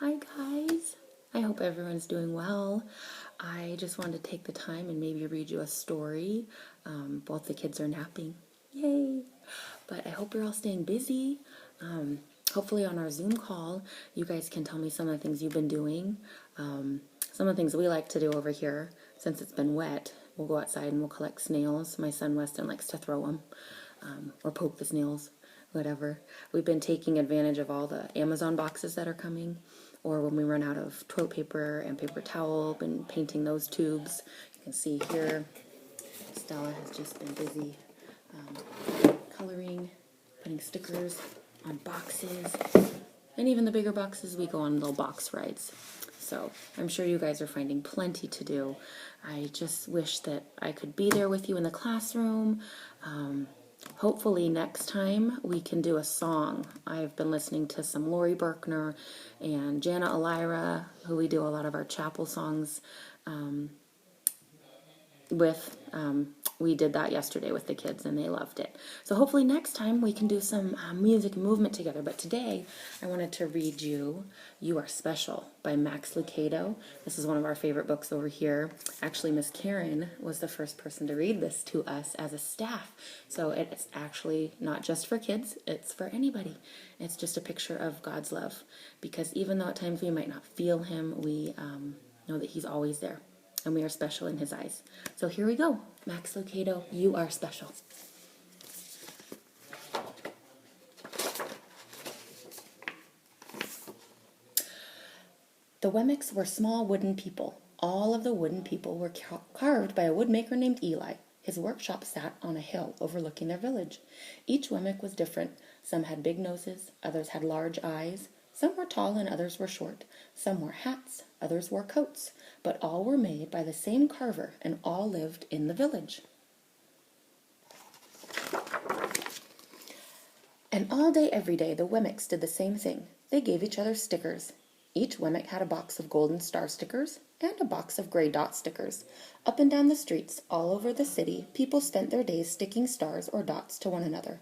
Hi guys, I hope everyone's doing well. I just wanted to take the time and maybe read you a story. Both the kids are napping, yay! But I hope you're all staying busy. Hopefully on our Zoom call, you guys can tell me some of the things you've been doing. Some of the things we like to do over here, since it's been wet, we'll go outside and we'll collect snails. My son Weston likes to throw them or poke the snails, whatever. We've been taking advantage of all the Amazon boxes that are coming, or when we run out of toilet paper and paper towel, been painting those tubes. You can see here, Stella has just been busy coloring, putting stickers on boxes, and even the bigger boxes, we go on little box rides. So I'm sure you guys are finding plenty to do. I just wish that I could be there with you in the classroom. Hopefully next time we can do a song. I've been listening to some Lori Berkner and Jana Elira, who we do a lot of our chapel songs with. We did that yesterday with the kids and they loved it. So hopefully next time we can do some music and movement together. But today I wanted to read you You Are Special by Max Lucado. This is one of our favorite books over here. Actually, Miss Karen was the first person to read this to us as a staff. So it's actually not just for kids, it's for anybody. It's just a picture of God's love. Because even though at times we might not feel him, we know that he's always there. And we are special in his eyes. So here we go. Max Lucado, You Are Special. The Wemmicks were small wooden people. All of the wooden people were carved by a woodmaker named Eli. His workshop sat on a hill overlooking their village. Each Wemmick was different. Some had big noses, others had large eyes. Some were tall and others were short. Some wore hats, others wore coats. But all were made by the same carver, and all lived in the village. And all day, every day, the Wemmicks did the same thing. They gave each other stickers. Each Wemmick had a box of golden star stickers and a box of gray dot stickers. Up and down the streets, all over the city, people spent their days sticking stars or dots to one another.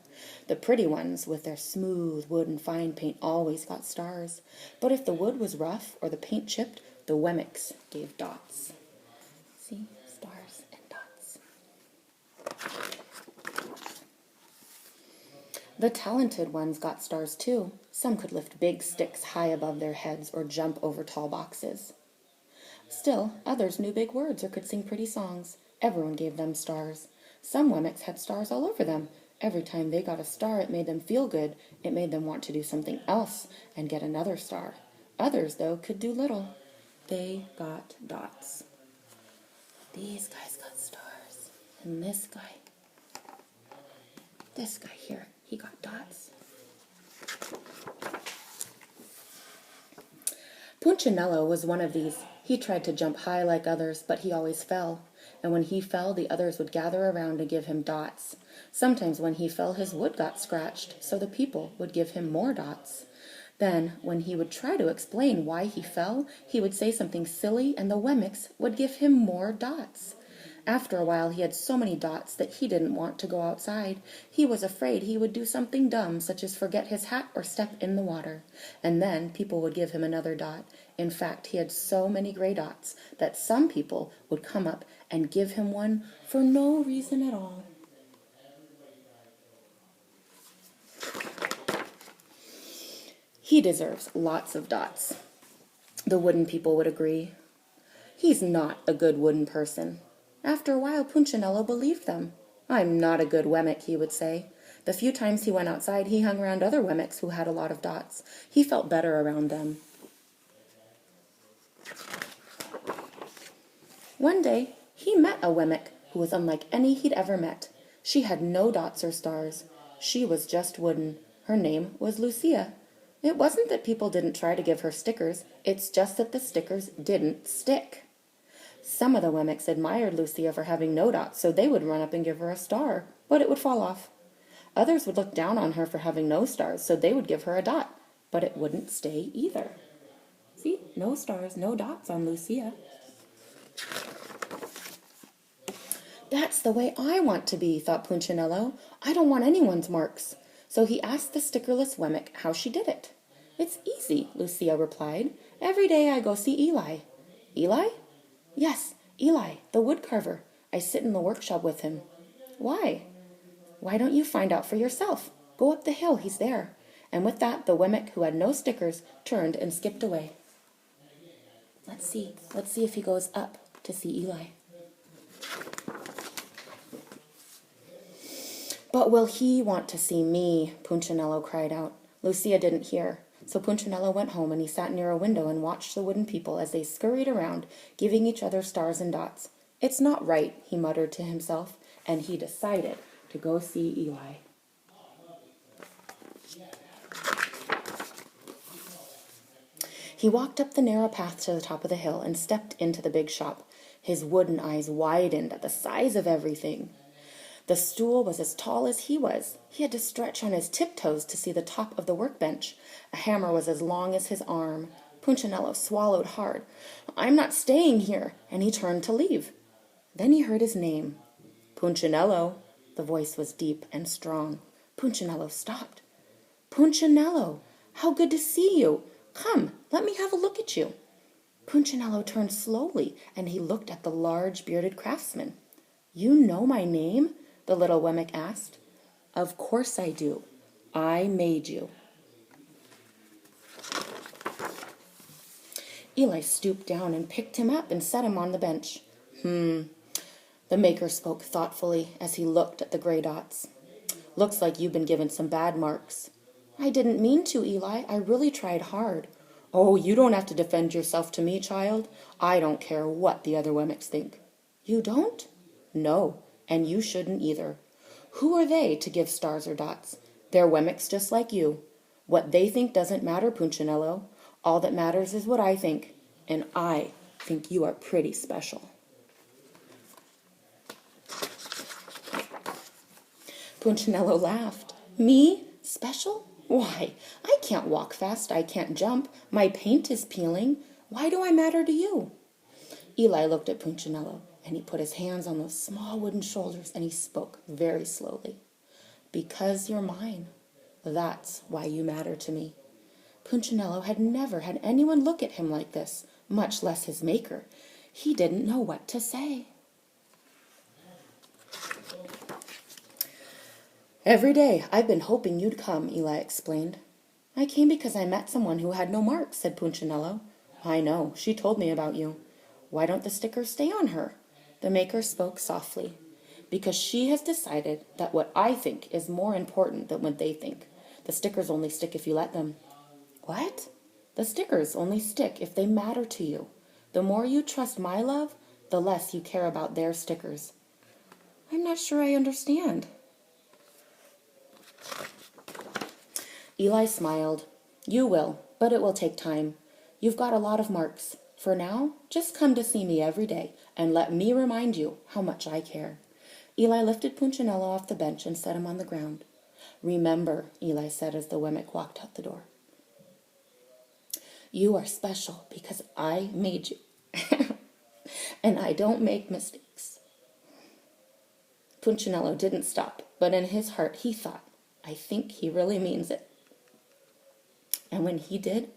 The pretty ones, with their smooth wood and fine paint, always got stars. But if the wood was rough or the paint chipped, the Wemmicks gave dots. See? Stars and dots. The talented ones got stars too. Some could lift big sticks high above their heads or jump over tall boxes. Still, others knew big words or could sing pretty songs. Everyone gave them stars. Some Wemmicks had stars all over them. Every time they got a star, it made them feel good. It made them want to do something else and get another star. Others, though, could do little. They got dots. These guys got stars. And this guy here, he got dots. Punchinello was one of these. He tried to jump high like others, but he always fell. And when he fell, the others would gather around and give him dots. Sometimes when he fell, his wood got scratched, so the people would give him more dots. Then, when he would try to explain why he fell, he would say something silly, and the Wemmicks would give him more dots. After a while, he had so many dots that he didn't want to go outside. He was afraid he would do something dumb, such as forget his hat or step in the water. And then people would give him another dot. In fact, he had so many gray dots that some people would come up and give him one for no reason at all. He deserves lots of dots, the wooden people would agree. He's not a good wooden person. After a while, Punchinello believed them. I'm not a good Wemmick, he would say. The few times he went outside, he hung around other Wemmicks who had a lot of dots. He felt better around them. One day, he met a Wemmick who was unlike any he'd ever met. She had no dots or stars. She was just wooden. Her name was Lucia. It wasn't that people didn't try to give her stickers. It's just that the stickers didn't stick. Some of the Wemmicks admired Lucia for having no dots, so they would run up and give her a star, but it would fall off. Others would look down on her for having no stars, so they would give her a dot, but it wouldn't stay either. See, no stars, no dots on Lucia. That's the way I want to be, thought Punchinello. I don't want anyone's marks. So he asked the stickerless Wemmick how she did it. It's easy, Lucia replied. Every day I go see Eli. Eli? Yes, Eli, the woodcarver. I sit in the workshop with him. Why? Why don't you find out for yourself? Go up the hill, he's there. And with that, the Wemmick, who had no stickers, turned and skipped away. Let's see if he goes up to see Eli. But will he want to see me? Punchinello cried out. Lucia didn't hear, so Punchinello went home and he sat near a window and watched the wooden people as they scurried around, giving each other stars and dots. It's not right, he muttered to himself, and he decided to go see Eli. He walked up the narrow path to the top of the hill and stepped into the big shop. His wooden eyes widened at the size of everything. The stool was as tall as he was. He had to stretch on his tiptoes to see the top of the workbench. A hammer was as long as his arm. Punchinello swallowed hard. I'm not staying here, and he turned to leave. Then he heard his name. Punchinello. The voice was deep and strong. Punchinello stopped. Punchinello, how good to see you. Come, let me have a look at you. Punchinello turned slowly, and he looked at the large bearded craftsman. You know my name? The little Wemmick asked. Of course I do. I made you. Eli stooped down and picked him up and set him on the bench. The maker spoke thoughtfully as he looked at the gray dots. Looks like you've been given some bad marks. I didn't mean to, Eli. I really tried hard. Oh, you don't have to defend yourself to me, child. I don't care what the other Wemmicks think. You don't? No, and you shouldn't either. Who are they to give stars or dots? They're Wemmicks just like you. What they think doesn't matter, Punchinello. All that matters is what I think, and I think you are pretty special. Punchinello laughed. Me? Special? Why, I can't walk fast, I can't jump. My paint is peeling. Why do I matter to you? Eli looked at Punchinello, and he put his hands on those small wooden shoulders, and he spoke very slowly. Because you're mine. That's why you matter to me. Punchinello had never had anyone look at him like this, much less his maker. He didn't know what to say. Every day I've been hoping you'd come, Eli explained. I came because I met someone who had no marks, said Punchinello. I know, she told me about you. Why don't the stickers stay on her? The maker spoke softly. Because she has decided that what I think is more important than what they think. The stickers only stick if you let them. What? The stickers only stick if they matter to you. The more you trust my love, the less you care about their stickers. I'm not sure I understand. Eli smiled. You will, but it will take time. You've got a lot of marks. For now, just come to see me every day and let me remind you how much I care. Eli lifted Punchinello off the bench and set him on the ground. Remember, Eli said as the Wemmick walked out the door. You are special because I made you. And I don't make mistakes. Punchinello didn't stop, but in his heart he thought, I think he really means it. And when he did,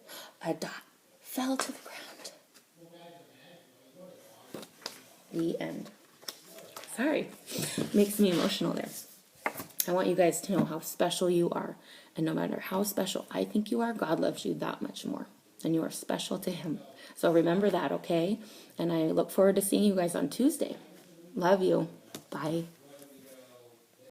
a dot fell to the ground. The end. Sorry, makes me emotional there. I want you guys to know how special you are. And no matter how special I think you are, God loves you that much more. And you are special to him. So remember that, okay? And I look forward to seeing you guys on Tuesday. Love you. Bye.